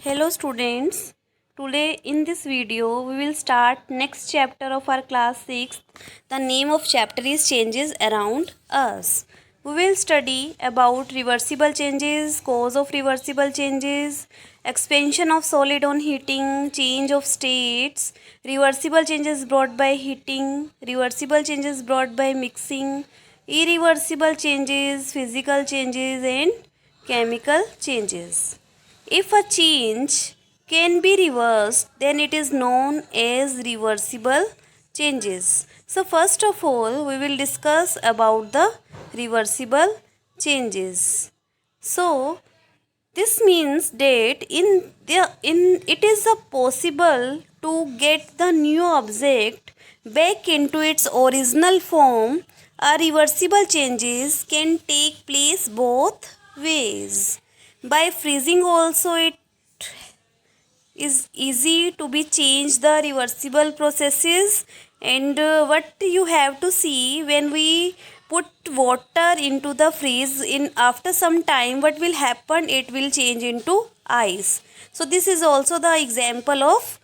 Hello students, today in this video we will start next chapter of our class 6. The name of chapter is Changes Around Us. We will study about reversible changes, cause of reversible changes, expansion of solid on heating, change of states, reversible changes brought by heating, reversible changes brought by mixing, irreversible changes, physical changes and chemical changes. If a change can be reversed, then it is known as reversible changes. So first of all, we will discuss about the reversible changes. So this means that in it is a possible to get the new object back into its original form. A reversible changes can take place both ways. By freezing also it is easy to be changed the reversible processes, and what you have to see, when we put water into the freeze, in after some time what will happen, it will change into ice. So this is also the example of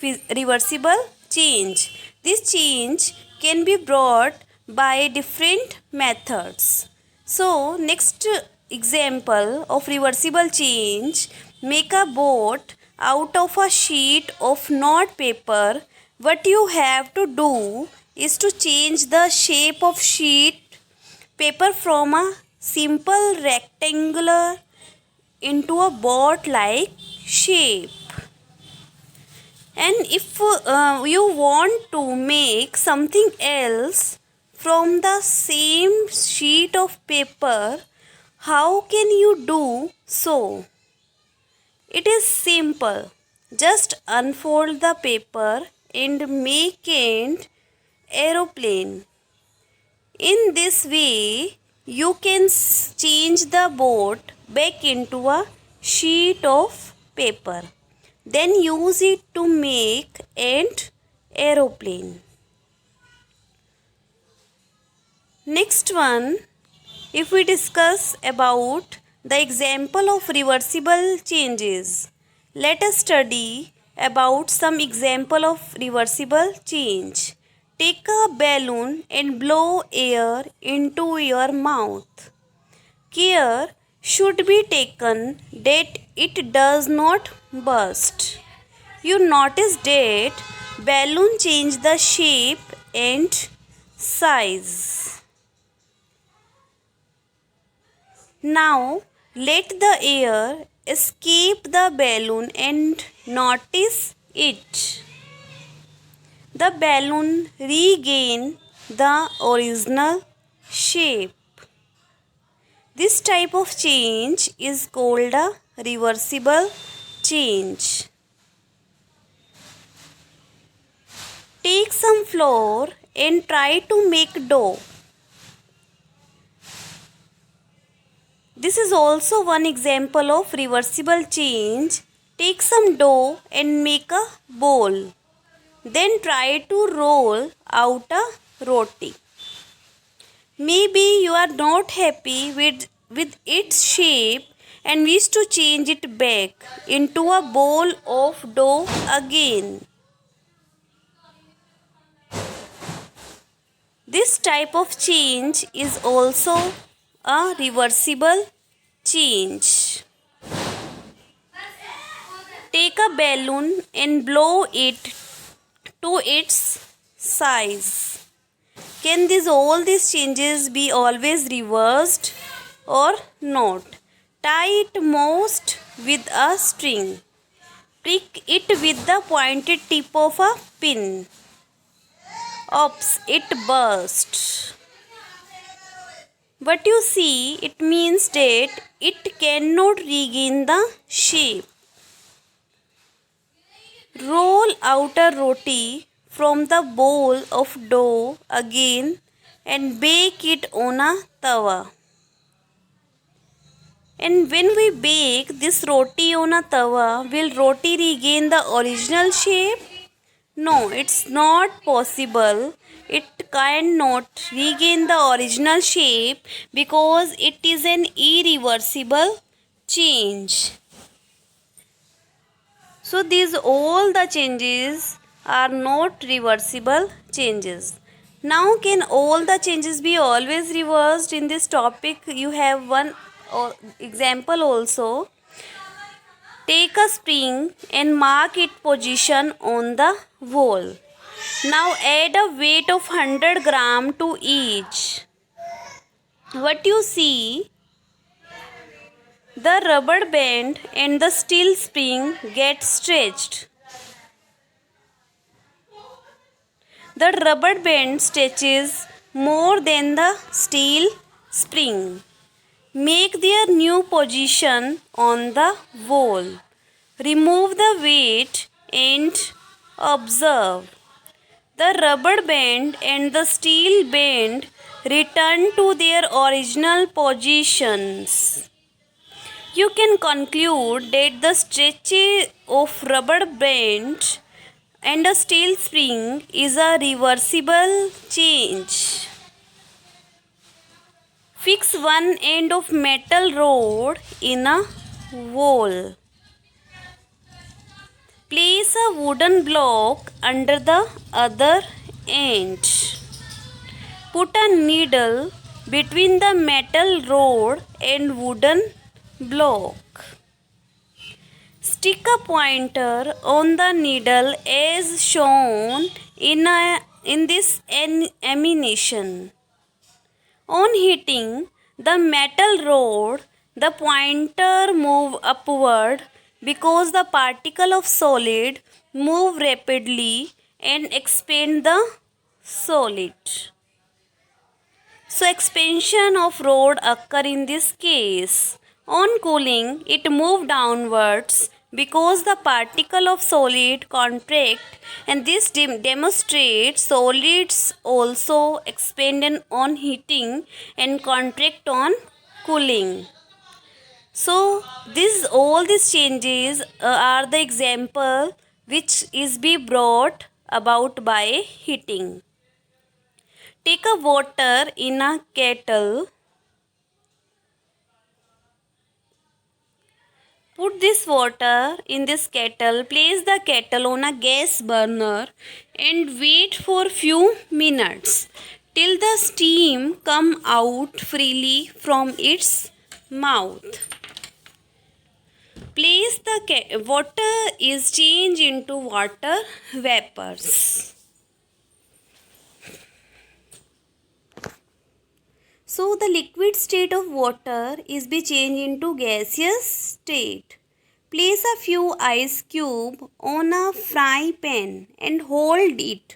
reversible change. This change can be brought by different methods. So next example of reversible change: make a boat out of a sheet of note paper. What you have to do is to change the shape of sheet paper from a simple rectangular into a boat like shape. And if you want to make something else from the same sheet of paper, how can you do so? It is simple. Just unfold the paper and make an aeroplane. In this way, you can change the boat back into a sheet of paper. Then use it to make an aeroplane. Next one, if we discuss about the example of reversible changes, let us study about some example of reversible change. Take a balloon and blow air into your mouth. Care should be taken that it does not burst. You notice that balloon change the shape and size. Now let the air escape the balloon and notice it. The balloon regain the original shape. This type of change is called a reversible change. Take some flour and try to make dough. This is also one example of reversible change. Take some dough and make a ball. Then try to roll out a roti. Maybe you are not happy with its shape and wish to change it back into a ball of dough again. This type of change is also a reversible change. Take a balloon and blow it to its size. Can all these changes be always reversed or not? Tie it most with a string. Prick it with the pointed tip of a pin. Oops, it burst. But you see, it means that it cannot regain the shape. Roll out a roti from the bowl of dough again and bake it on a tawa. And when we bake this roti on a tawa, will roti regain the original shape? No, it's not possible. It cannot regain the original shape because it is an irreversible change. So these all the changes are not reversible changes. Now can all the changes be always reversed? In this topic you have one example also. Take a spring and mark its position on the wall. Now add a weight of 100 gram to each. What you see, the rubber band and the steel spring get stretched. The rubber band stretches more than the steel spring. Make their new position on the wall. Remove the weight and observe. The rubber band and the steel band return to their original positions. You can conclude that the stretching of rubber band and a steel spring is a reversible change. Fix one end of metal rod in a wall. Place a wooden block under the other end. Put a needle between the metal rod and wooden block. Stick a pointer on the needle as shown in this animation. On hitting the metal rod, the pointer move upward because the particle of solid move rapidly and expand the solid. So expansion of rod occur in this case. On cooling, it move downwards because the particle of solid contract, and this demonstrates solids also expand on heating and contract on cooling. So all these changes are the example which is be brought about by heating. Take a water in a kettle. Put this water in this kettle. Place the kettle on a gas burner and wait for few minutes till the steam come out freely from its mouth. Place the water is changed into water vapors. So the liquid state of water is be changed into gaseous state. Place a few ice cube on a fry pan and hold it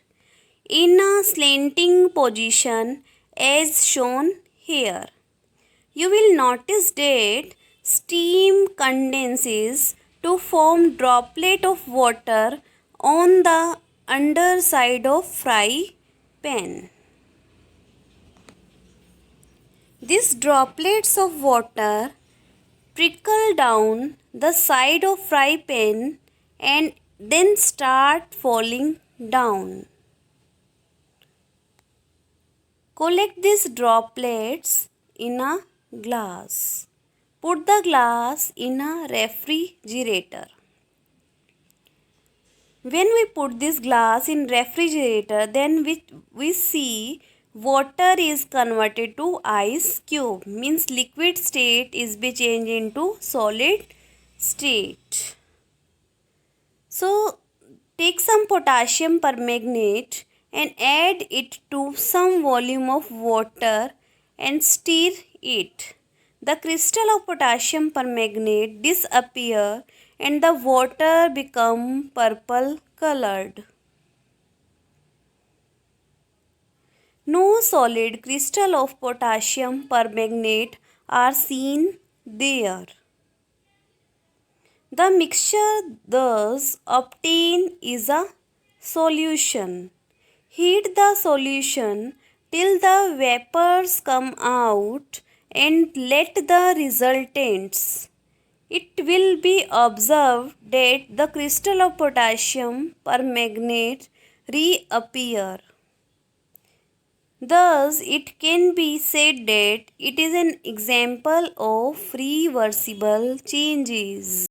in a slanting position as shown here. You will notice that steam condenses to form droplet of water on the underside of fry pan. These droplets of water trickle down the side of fry pan and then start falling down. Collect these droplets in a glass. Put the glass in a refrigerator. When we put this glass in refrigerator, then we see water is converted to ice cube, means liquid state is be changed into solid state. So take some potassium permanganate and add it to some volume of water and stir it. The crystal of potassium permanganate disappear and the water become purple colored. No solid crystal of potassium permanganate are seen there. The mixture thus obtained is a solution. Heat the solution till the vapors come out and let the resultants. It will be observed that the crystal of potassium permanganate reappear. Thus, it can be said that it is an example of reversible changes.